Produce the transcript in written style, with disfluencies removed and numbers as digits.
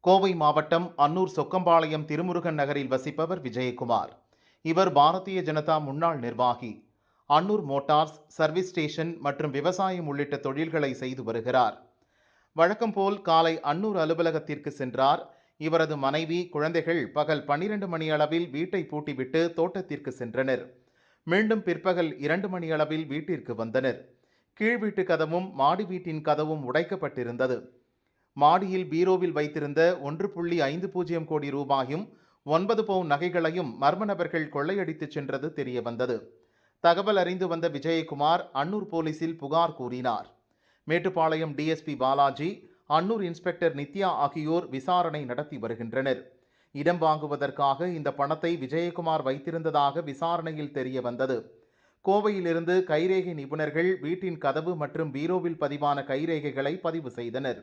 கோவை மாவட்டம் அன்னூர் சொக்கம்பாளையம் திருமுருகன் நகரில் வசிப்பவர் விஜயகுமார். இவர் பாரதிய ஜனதா முன்னாள் நிர்வாகி. அன்னூர் மோட்டார்ஸ், சர்வீஸ் ஸ்டேஷன் மற்றும் விவசாயம் உள்ளிட்ட தொழில்களை செய்து வருகிறார். வழக்கம் போல் காலை அன்னூர் அலுவலகத்திற்கு சென்றார். இவரது மனைவி, குழந்தைகள் பகல் 12 மணி அளவில் வீட்டை பூட்டிவிட்டு தோட்டத்திற்கு சென்றனர். மீண்டும் பிற்பகல் 2 மணி அளவில் வீட்டிற்கு வந்தனர். கீழ் வீட்டு கதவும் மாடி வீட்டின் கதவும் உடைக்கப்பட்டிருந்தது. மாடியில் பீரோவில் வைத்திருந்த 1.50 கோடி ரூபாயும் 9 பவுன் நகைகளையும் மர்ம நபர்கள் கொள்ளையடித்துச் சென்றது தெரியவந்தது. தகவல் அறிந்து வந்த விஜயகுமார் அன்னூர் போலீசில் புகார் கூறினார். மேட்டுப்பாளையம் டிஎஸ்பி பாலாஜி, அன்னூர் இன்ஸ்பெக்டர் நித்யா ஆகியோர் விசாரணை நடத்தி வருகின்றனர். இடம் வாங்குவதற்காக இந்த பணத்தை விஜயகுமார் வைத்திருந்ததாக விசாரணையில் தெரிய வந்தது. கோவையிலிருந்து கைரேகை நிபுணர்கள் வீட்டின் கதவு மற்றும் பீரோவில் பதிவான கைரேகைகளை பதிவு செய்தனர்.